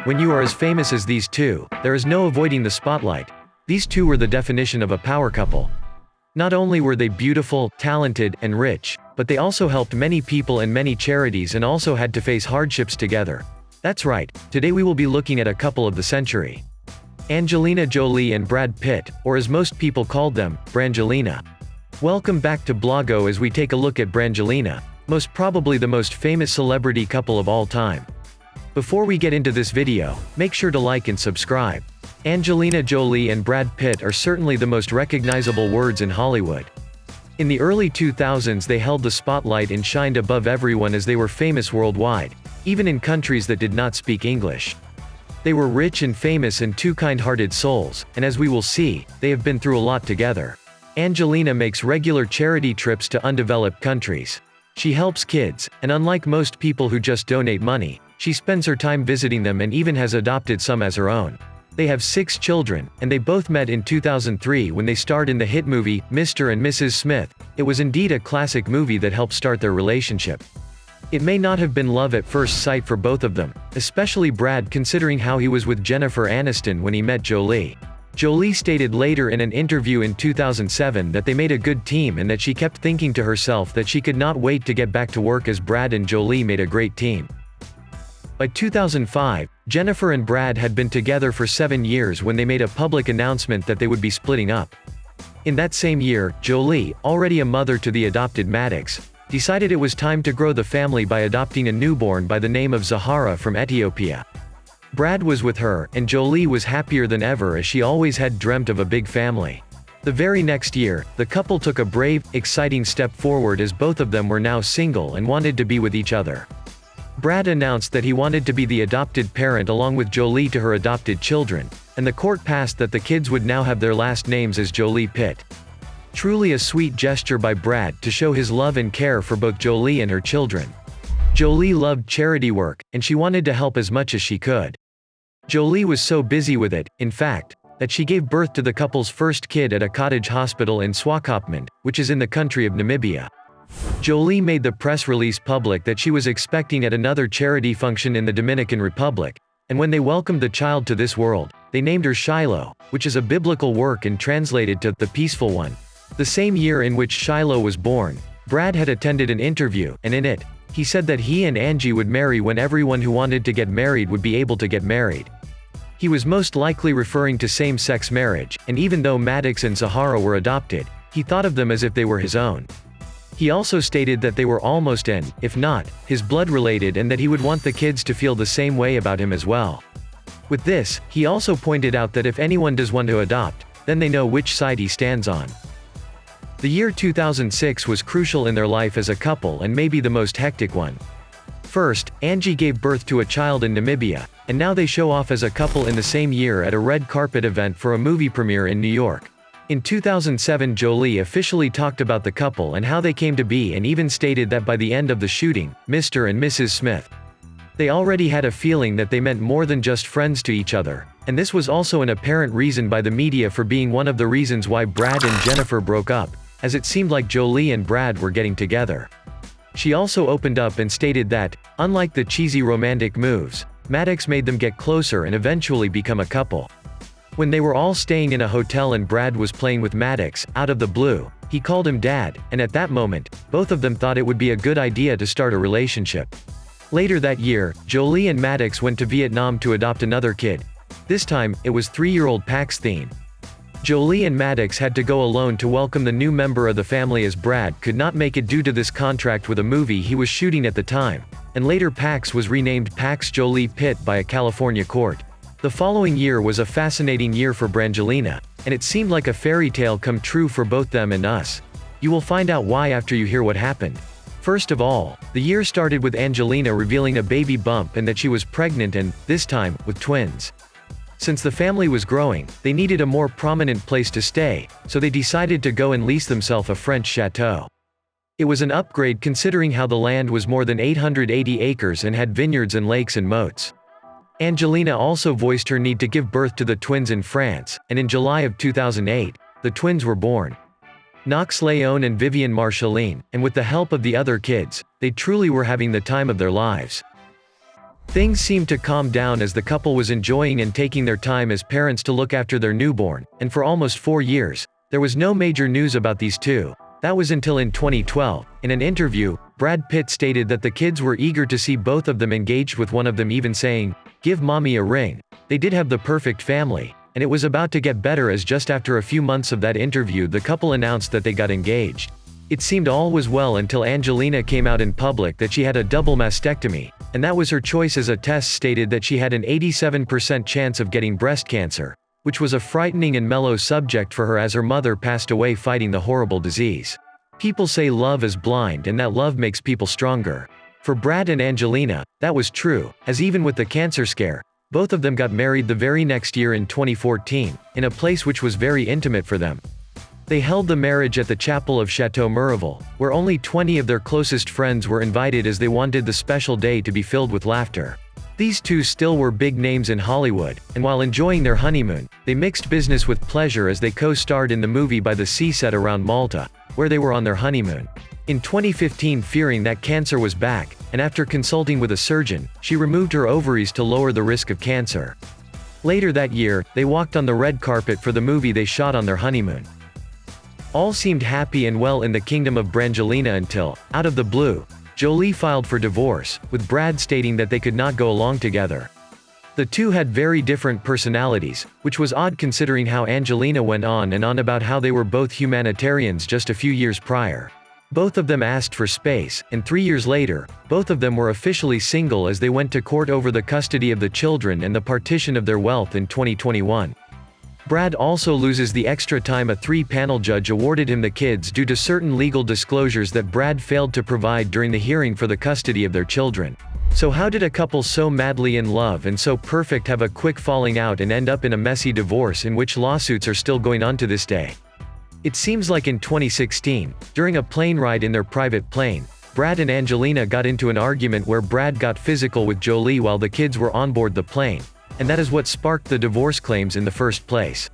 When you are as famous as these two, there is no avoiding the spotlight. These two were the definition of a power couple. Not only were they beautiful, talented, and rich, but they also helped many people and many charities and also had to face hardships together. That's right, today we will be looking at a couple of the century. Angelina Jolie and Brad Pitt, or as most people called them, Brangelina. Welcome back to BLOGGO as we take a look at Brangelina, most probably the most famous celebrity couple of all time. Before we get into this video, make sure to like and subscribe. Angelina Jolie and Brad Pitt are certainly the most recognizable words in Hollywood. In the early 2000s they held the spotlight and shined above everyone as they were famous worldwide, even in countries that did not speak English. They were rich and famous and two kind-hearted souls, and as we will see, they have been through a lot together. Angelina makes regular charity trips to undeveloped countries. She helps kids, and unlike most people who just donate money, she spends her time visiting them and even has adopted some as her own. They have 6 children, and they both met in 2003 when they starred in the hit movie, Mr. and Mrs. Smith. It was indeed a classic movie that helped start their relationship. It may not have been love at first sight for both of them, especially Brad considering how he was with Jennifer Aniston when he met Jolie. Jolie stated later in an interview in 2007 that they made a good team and that she kept thinking to herself that she could not wait to get back to work as Brad and Jolie made a great team. By 2005, Jennifer and Brad had been together for 7 years when they made a public announcement that they would be splitting up. In that same year, Jolie, already a mother to the adopted Maddox, decided it was time to grow the family by adopting a newborn by the name of Zahara from Ethiopia. Brad was with her, and Jolie was happier than ever as she always had dreamt of a big family. The very next year, the couple took a brave, exciting step forward as both of them were now single and wanted to be with each other. Brad announced that he wanted to be the adopted parent along with Jolie to her adopted children, and the court passed that the kids would now have their last names as Jolie Pitt. Truly a sweet gesture by Brad to show his love and care for both Jolie and her children. Jolie loved charity work, and she wanted to help as much as she could. Jolie was so busy with it, in fact, that she gave birth to the couple's first kid at a cottage hospital in Swakopmund, which is in the country of Namibia. Jolie made the press release public that she was expecting at another charity function in the Dominican Republic, and when they welcomed the child to this world, they named her Shiloh, which is a biblical work and translated to the peaceful one. The same year in which Shiloh was born, Brad had attended an interview, and in it, he said that he and Angie would marry when everyone who wanted to get married would be able to get married. He was most likely referring to same-sex marriage, and even though Maddox and Zahara were adopted, he thought of them as if they were his own. He also stated that they were almost if not, his blood related and that he would want the kids to feel the same way about him as well. With this, he also pointed out that if anyone does want to adopt, then they know which side he stands on. The year 2006 was crucial in their life as a couple and maybe the most hectic one. First, Angie gave birth to a child in Namibia, and now they show off as a couple in the same year at a red carpet event for a movie premiere in New York. In 2007 Jolie officially talked about the couple and how they came to be and even stated that by the end of the shooting, Mr. and Mrs. Smith. They already had a feeling that they meant more than just friends to each other, and this was also an apparent reason by the media for being one of the reasons why Brad and Jennifer broke up, as it seemed like Jolie and Brad were getting together. She also opened up and stated that, unlike the cheesy romantic moves, Maddox made them get closer and eventually become a couple. When they were all staying in a hotel and Brad was playing with Maddox, out of the blue, he called him Dad, and at that moment, both of them thought it would be a good idea to start a relationship. Later that year, Jolie and Maddox went to Vietnam to adopt another kid. This time, it was 3-year-old Paxthene. Jolie and Maddox had to go alone to welcome the new member of the family as Brad could not make it due to this contract with a movie he was shooting at the time, and later Pax was renamed Pax Jolie Pitt by a California court. The following year was a fascinating year for Brangelina, and it seemed like a fairy tale come true for both them and us. You will find out why after you hear what happened. First of all, the year started with Angelina revealing a baby bump and that she was pregnant and, this time, with twins. Since the family was growing, they needed a more prominent place to stay, so they decided to go and lease themselves a French chateau. It was an upgrade considering how the land was more than 880 acres and had vineyards and lakes and moats. Angelina also voiced her need to give birth to the twins in France, and in July of 2008, the twins were born. Knox Leone and Vivian Marceline, and with the help of the other kids, they truly were having the time of their lives. Things seemed to calm down as the couple was enjoying and taking their time as parents to look after their newborn, and for almost 4 years, there was no major news about these two. That was until in 2012, in an interview, Brad Pitt stated that the kids were eager to see both of them engaged, with one of them even saying, "Give mommy a ring." They did have the perfect family, and it was about to get better as just after a few months of that interview the couple announced that they got engaged. It seemed all was well until Angelina came out in public that she had a double mastectomy, and that was her choice as a test stated that she had an 87% chance of getting breast cancer, which was a frightening and mellow subject for her as her mother passed away fighting the horrible disease. People say love is blind and that love makes people stronger. For Brad and Angelina, that was true, as even with the cancer scare, both of them got married the very next year in 2014, in a place which was very intimate for them. They held the marriage at the chapel of Chateau Miraval, where only 20 of their closest friends were invited as they wanted the special day to be filled with laughter. These two still were big names in Hollywood, and while enjoying their honeymoon, they mixed business with pleasure as they co-starred in the movie by the sea set around Malta, where they were on their honeymoon. In 2015, fearing that cancer was back, and after consulting with a surgeon, she removed her ovaries to lower the risk of cancer. Later that year, they walked on the red carpet for the movie they shot on their honeymoon. All seemed happy and well in the kingdom of Brangelina until, out of the blue, Jolie filed for divorce, with Brad stating that they could not go along together. The two had very different personalities, which was odd considering how Angelina went on and on about how they were both humanitarians just a few years prior. Both of them asked for space, and 3 years later, both of them were officially single as they went to court over the custody of the children and the partition of their wealth in 2021. Brad also loses the extra time a 3-panel judge awarded him the kids due to certain legal disclosures that Brad failed to provide during the hearing for the custody of their children. So how did a couple so madly in love and so perfect have a quick falling out and end up in a messy divorce in which lawsuits are still going on to this day? It seems like in 2016, during a plane ride in their private plane, Brad and Angelina got into an argument where Brad got physical with Jolie while the kids were on board the plane, and that is what sparked the divorce claims in the first place.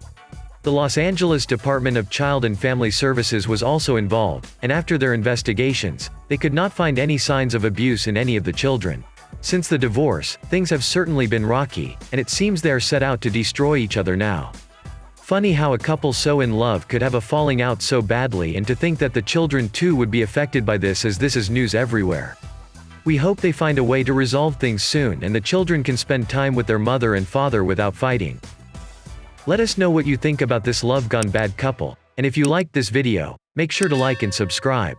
The Los Angeles Department of Child and Family Services was also involved, and after their investigations, they could not find any signs of abuse in any of the children. Since the divorce, things have certainly been rocky, and it seems they are set out to destroy each other now. Funny how a couple so in love could have a falling out so badly, and to think that the children too would be affected by this, as this is news everywhere. We hope they find a way to resolve things soon and the children can spend time with their mother and father without fighting. Let us know what you think about this love gone bad couple, and if you liked this video, make sure to like and subscribe.